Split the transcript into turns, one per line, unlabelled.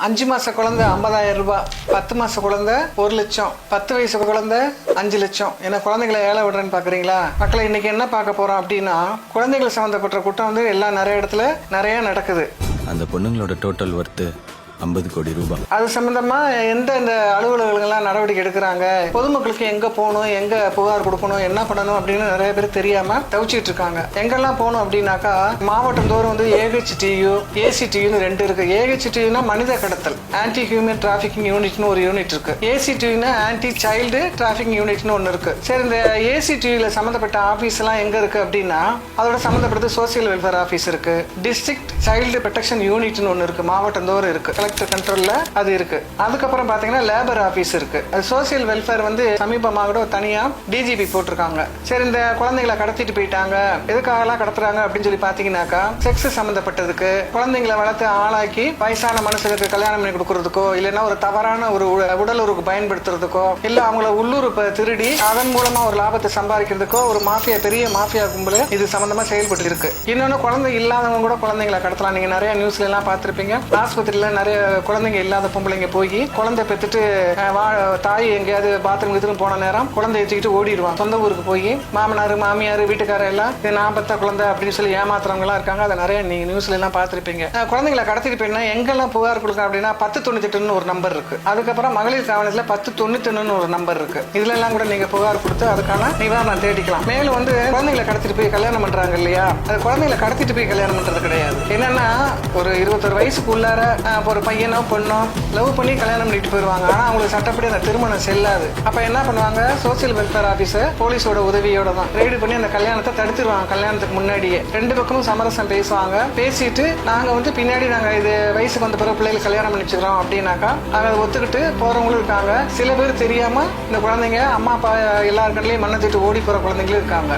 5 மாச குழந்தை 50,000 ரூபாய், 10 மாச குழந்தை 1 லட்சம், 10 வயசு குழந்தை 5 லட்சம். ஏன்னா குழந்தைகளை ஏழை விடுறேன்னு பாக்குறீங்களா? மக்களை இன்னைக்கு என்ன பார்க்க போறோம் அப்படின்னா, குழந்தைகள் சம்பந்தப்பட்ட குற்றம் வந்து எல்லாம் நிறைய இடத்துல நிறைய நடக்குது.
அந்த பொண்ணுங்களோட டோட்டல் ஒர்த்து 50 கோடி ரூபாய்.
அது சம்பந்தமா இந்த அலுவலகங்கள்லாம் நடவடிக்கை எடுக்கிறாங்க. பொதுமக்களுக்கு எங்க போகணும், எங்க புகார் கொடுக்கணும், என்ன பண்ணணும் அப்படின்னு நிறைய பேர் தெரியாம தவிச்சிட்டு இருக்காங்க. எங்கெல்லாம் போகணும் அப்படின்னாக்கா, மாவட்டம் தோறும் வந்து AHTU, ACTUன்னு 2 இருக்கு. AHTUனா மனித கடத்தல், ஆன்டி ஹியூமன் டிராபிகிங் யூனிட்னு ஒரு யூனிட் இருக்கு. ACTUனா ஆன்டி சைல்டு டிராபிகிங் யூனிட்னு ஒன்னு இருக்கு. சரி, இந்த ACTUல சம்பந்தப்பட்ட ஆபீஸ் எல்லாம் எங்க இருக்கு அப்படின்னா, அதோட சம்பந்தப்பட்ட சோசியல் வெல்ஃபேர் ஆபீஸ் இருக்கு. டிஸ்ட்ரிக்ட் சைல்டு ப்ரொடெக்ஷன் யூனிட்னு ஒன்னு இருக்கு, மாவட்டம் தோறும் இருக்கு. கலெக்டர் கண்ட்ரோல்ல அது இருக்கு. அதுக்கப்புறம் பாத்தீங்கன்னா லேபர் ஆபீஸ் இருக்கு. அது சோசியல் வெல்ஃபேர் வந்து சமீபமாக கூட தனியா DGP போட்டிருக்காங்க. சரி, இந்த குழந்தைகளை கடத்திட்டு போயிட்டாங்க, எதுக்காகலாம் கடத்துறாங்க அப்படின்னு சொல்லி பாத்தீங்கன்னாக்கா, செக்ஸ் சம்பந்தப்பட்டதுக்கு, குழந்தைங்களை வளர்த்து ஆளாக்கி வயசான மனுஷனுக்கு கல்யாணம் பண்ணி கொடுக்கறதுக்கோ, இல்லைன்னா ஒரு தவறான ஒரு உடல் உறுப்பு பயன்படுத்துறதுக்கோ, இல்ல அவங்கள உள்ளுறுப்பை திருடி அதன் மூலமா ஒரு லாபத்தை சம்பாதிக்கிறதுக்கோ ஒரு மாஃபியா, பெரிய மாஃபியா கும்பல் இது சம்பந்தமா செயல்பட்டு இருக்கு. இன்னொன்னு, குழந்தை இல்லாதவங்க கூட குழந்தைங்களை கடத்தலாம். நீங்க நிறைய நியூஸ்ல எல்லாம் பார்த்திருப்பீங்க. ஆஸ்பத்திரியில நிறைய குழந்தைங்க இல்லாத பொம்பளைங்க போய் குழந்தை பெற்றுட்டு தாய் எங்கேயாவது பாத்ரூம் இதுன்னு போன நேரம் குழந்தை வச்சுக்கிட்டு ஓடிடுவாங்க. சொந்த ஊருக்கு போய் மாமனார் மாமியார் வீட்டுக்காரர் எல்லாம் நான் பத்த குழந்தை அப்படின்னு சொல்லி ஏமாத்துறவங்க எல்லாம் இருக்காங்க. அதை நிறைய நீங்க நியூஸ்ல எல்லாம் பார்த்திருப்பீங்க. குழந்தைங்களை கடத்திட்டு போயினா எங்கெல்லாம் புகார் கொடுக்க அப்படின்னா 1098 ஒரு நம்பர் இருக்கு. அதுக்கப்புறம் மகளிர் காவலத்துல 1091 ஒரு நம்பர் இருக்கு. இதுல எல்லாம் கூட நீங்க புகார் கொடுத்து அதுக்கான நிவாரணம் தேடிக்கலாம். மேலும் வந்து குழந்தைங்களை கடத்திட்டு போய் கல்யாணம் பண்றாங்க இல்லையா, அது குழந்தைங்களை கடத்திட்டு போய் கல்யாணம் பண்றது கிடையாது. என்னன்னா, ஒரு 21 வயசுக்குள்ளார ஒரு பையனோ பொண்ணோ லவ் பண்ணி கல்யாணம் பண்ணிட்டு போயிருவாங்க. ஆனா அவங்களுக்கு சட்டப்படி அந்த திருமணம் செல்லாது. அப்ப என்ன பண்ணுவாங்க, சோசியல் வெல்ஃபேர் ஆபீசர் போலீஸோட உதவியோட தான் ரெய்டு பண்ணி அந்த கல்யாணத்தை தடுத்துருவாங்க. கல்யாணத்துக்கு முன்னாடியே 2 பக்கமும் சமரசம் பேசுவாங்க. பேசிட்டு நாங்க வந்து பின்னாடி நாங்க இது வயசுக்கு வந்த பிறகு பிள்ளைகள் கல்யாணம் பண்ணிச்சுக்கிறோம் அப்படின்னாக்கா அதை ஒத்துக்கிட்டு போறவங்களும் இருக்காங்க. சில பேர் தெரியாம இந்த குழந்தைங்க அம்மா அப்பா எல்லாருக்கடையிலையும் மண்ணை தூக்கிட்டு ஓடி போற குழந்தைங்களும் இருக்காங்க.